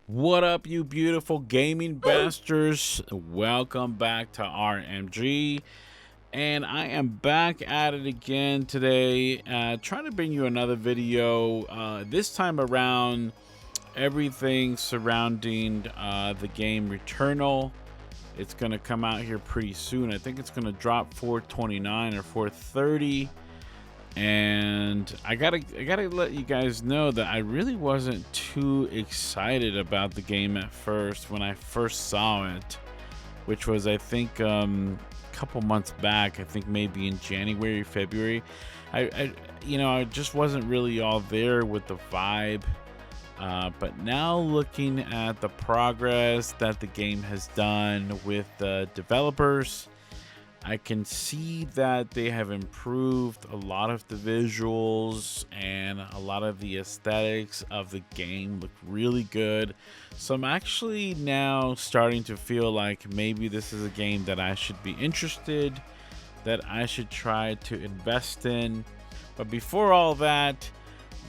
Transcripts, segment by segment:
What up, you beautiful gaming bastards? Welcome back to RMG. And I am back at it again today, trying to bring you another video. This time around, everything surrounding the game Returnal. It's going to come out here pretty soon. I think it's going to drop 429 or 430. And I gotta let you guys know that I really wasn't too excited about the game at first when I first saw it, which was I think a couple months back. I think maybe in January, February. I just wasn't really all there with the vibe. But now looking at the progress that the game has done with the developers, I can see that they have improved a lot of the visuals and a lot of the aesthetics of the game look really good. So I'm actually now starting to feel like maybe this is a game that I should be interested, that I should try to invest in. But before all that,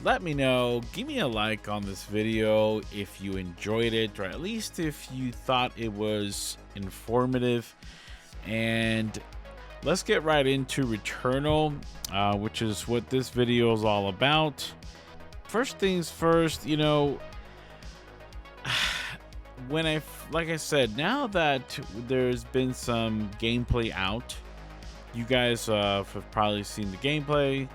let me know, give me a like on this video if you enjoyed it, or at least if you thought it was informative. And let's get right into Returnal, which is what this video is all about. First things first, like I said, now that there's been some gameplay out, you guys have probably seen the gameplay.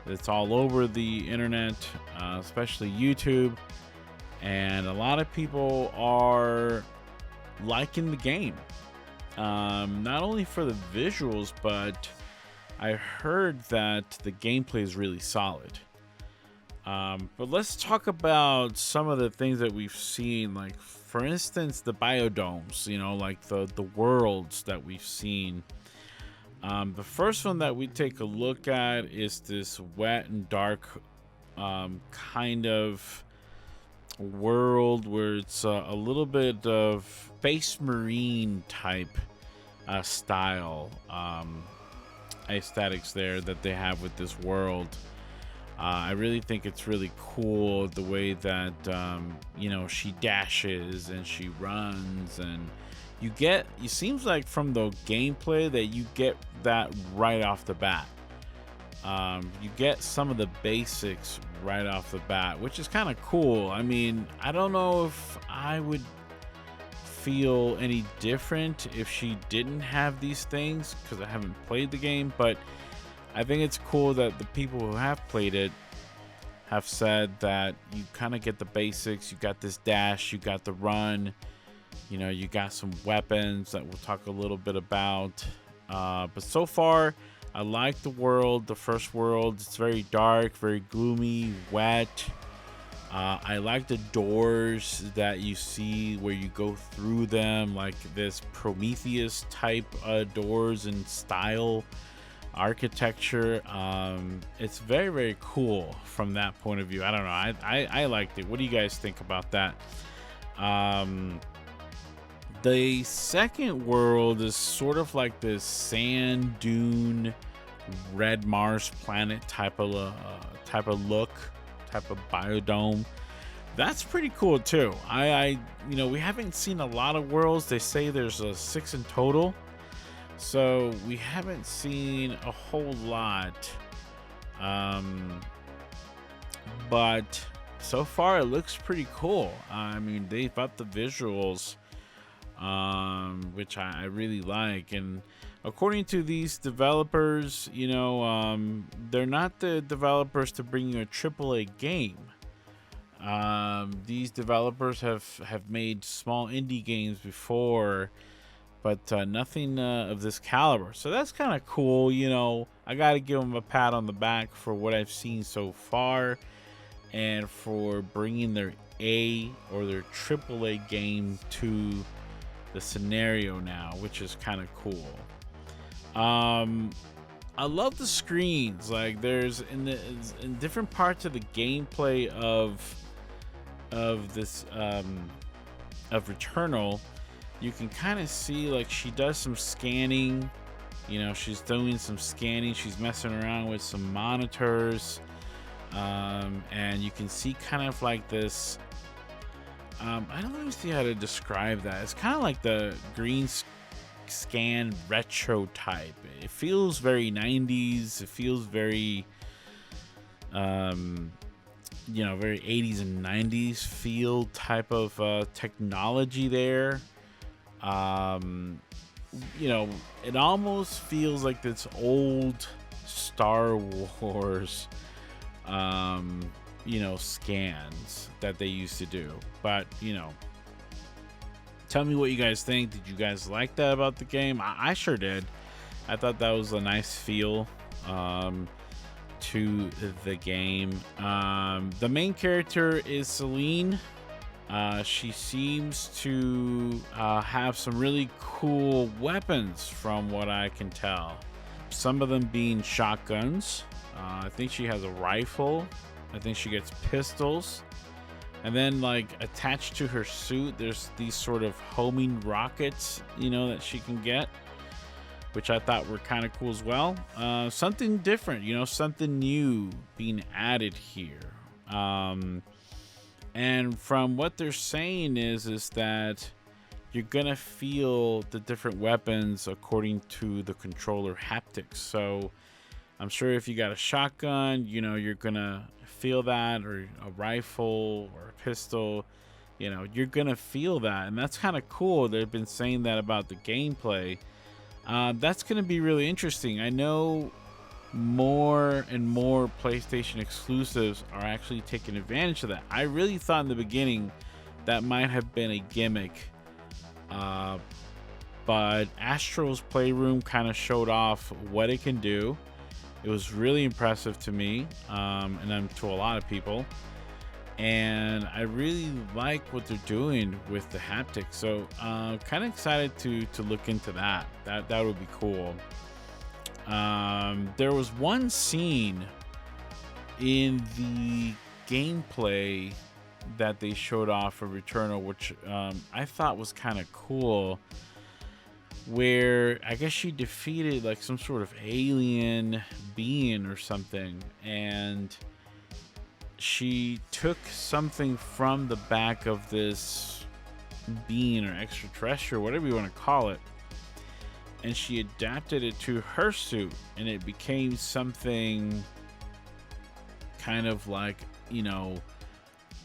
It's all over the internet, especially YouTube, and a lot of people are liking the game. Not only for the visuals, but I heard that the gameplay is really solid. But let's talk about some of the things that we've seen, like for instance the biodomes, like the worlds that we've seen. The first one that we take a look at is this wet and dark kind of world where it's a little bit of space marine type style aesthetics there that they have with this world. I really think it's really cool the way that she dashes and she runs, and it seems like from the gameplay that you get that right off the bat. You get some of the basics right off the bat, which is kind of cool. I mean, I don't know if I would feel any different if she didn't have these things, because I haven't played the game, but I think it's cool that the people who have played it have said that you kind of get the basics. You got this dash, you got the run, you got some weapons that we'll talk a little bit about. But so far, I like the world, the first world. It's very dark, very gloomy, wet. I like the doors that you see where you go through them, like this Prometheus type doors and style architecture. It's very, very cool from that point of view. I don't know. I liked it. What do you guys think about that? The second world is sort of like this sand dune, red Mars planet type of look, type of biodome. That's pretty cool too. We haven't seen a lot of worlds. They say there's 6 in total, so we haven't seen a whole lot. But so far it looks pretty cool. I mean, they've upped the visuals, which I really like. And according to these developers, they're not the developers to bring you a AAA game. These developers have made small indie games before, but nothing of this caliber. So that's kind of cool. I got to give them a pat on the back for what I've seen so far, and for bringing their A or their AAA game to the scenario now, which is kind of cool. I love the screens. Like, there's in different parts of the gameplay of this of Returnal, you can kind of see, like, she does some scanning. She's doing some scanning. She's messing around with some monitors, and you can see kind of like this I don't even see how to describe that. It's kind of like the green scan retro type. It feels very 90s. It feels very very 80s and 90s feel type of technology there. um it almost feels like this old Star Wars scans that they used to do. But tell me what you guys think. Did you guys like that about the game? I sure did. I thought that was a nice feel to the game. The main character is Celine. She seems to have some really cool weapons from what I can tell. Some of them being shotguns. I think she has a rifle. I think she gets pistols. And then, like, attached to her suit, there's these sort of homing rockets, that she can get, which I thought were kind of cool as well. Something different, something new being added here. And from what they're saying is that you're gonna feel the different weapons according to the controller haptics. So I'm sure if you got a shotgun, you're gonna feel that, or a rifle or a pistol, you're gonna feel that. And that's kind of cool. They've been saying that about the gameplay. That's gonna be really interesting. I know more and more PlayStation exclusives are actually taking advantage of that. I really thought in the beginning that might have been a gimmick, but Astro's Playroom kind of showed off what it can do. It was really impressive to me, and to a lot of people. And I really like what they're doing with the haptics. So kind of excited to look into that. That would be cool. There was one scene in the gameplay that they showed off for Returnal, which I thought was kind of cool, where I guess she defeated like some sort of alien being or something, and she took something from the back of this being or extraterrestrial, whatever you want to call it, and she adapted it to her suit, and it became something kind of like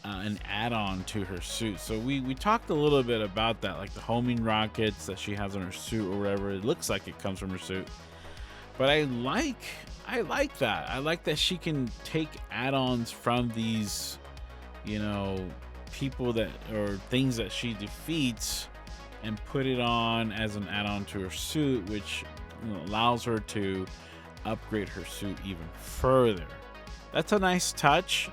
an add-on to her suit. So we talked a little bit about that, like the homing rockets that she has on her suit or whatever. It looks like it comes from her suit, but I like that. I like that she can take add-ons from these people that, or things that she defeats, and put it on as an add-on to her suit, which allows her to upgrade her suit even further. That's a nice touch.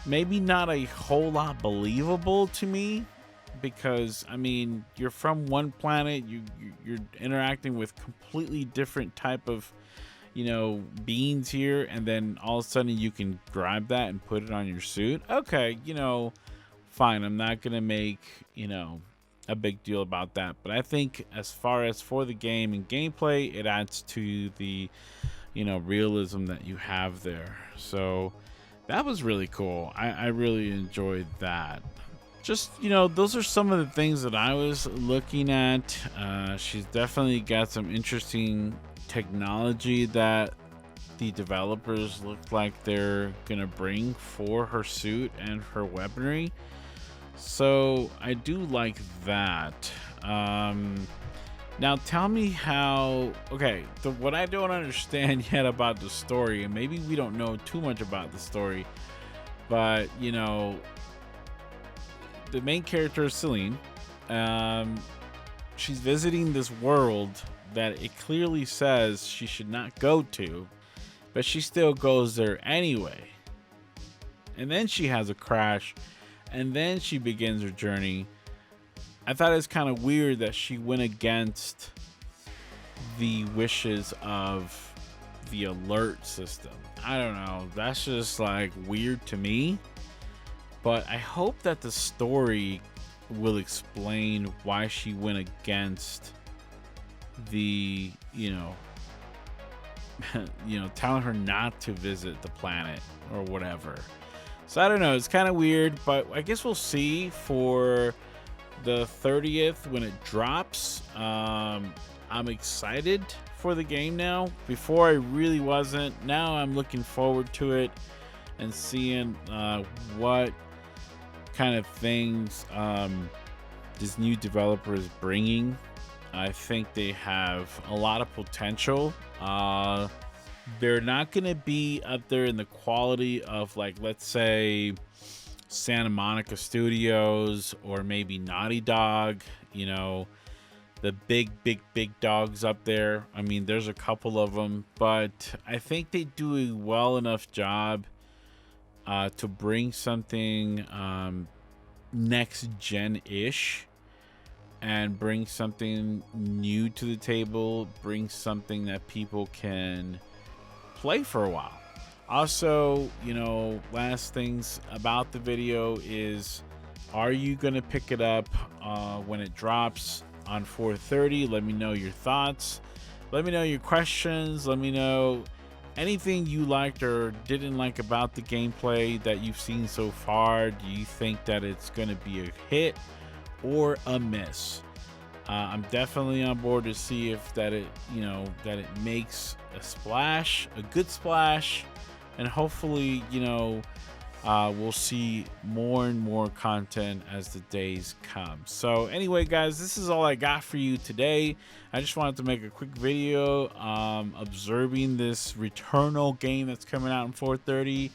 Maybe not a whole lot believable to me, because you're from one planet, you're interacting with completely different type of beings here, and then all of a sudden you can grab that and put it on your suit. Okay, fine. I'm not gonna make a big deal about that, but I think as far as for the game and gameplay, it adds to the realism that you have there. So that was really cool. I really enjoyed that. Just those are some of the things that I was looking at. She's definitely got some interesting technology that the developers look like they're gonna bring for her suit and her weaponry. So I do like that. Now tell me how. Okay, what I don't understand yet about the story, and maybe we don't know too much about the story, but the main character is Celine. She's visiting this world that it clearly says she should not go to, but she still goes there anyway. And then she has a crash, and then she begins her journey. I thought it's kind of weird that she went against the wishes of the alert system. I don't know. That's just like weird to me. But I hope that the story will explain why she went against the, telling her not to visit the planet or whatever. So I don't know, it's kind of weird, but I guess we'll see for the 30th when it drops. I'm excited for the game now. Before I really wasn't. Now I'm looking forward to it and seeing what kind of things this new developer is bringing. I think they have a lot of potential. They're not going to be up there in the quality of, like, let's say Santa Monica Studios or maybe Naughty Dog, you know, the big dogs up there. I mean, there's a couple of them, but I think they do a well enough job to bring something next gen ish and bring something new to the table, bring something that people can play for a while. Also, you know, last things about the video is, are you gonna pick it up when it drops on 4/30? Let me know your thoughts. Let me know your questions. Let me know anything you liked or didn't like about the gameplay that you've seen so far. Do you think that it's gonna be a hit or a miss? I'm definitely on board to see if that it makes a splash, a good splash, and hopefully, we'll see more and more content as the days come. So anyway, guys, this is all I got for you today. I just wanted to make a quick video observing this Returnal game that's coming out in 4/30.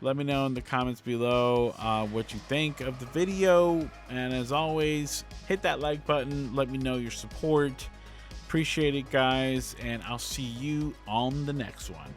Let me know in the comments below what you think of the video. And as always, hit that like button. Let me know your support. Appreciate it, guys. And I'll see you on the next one.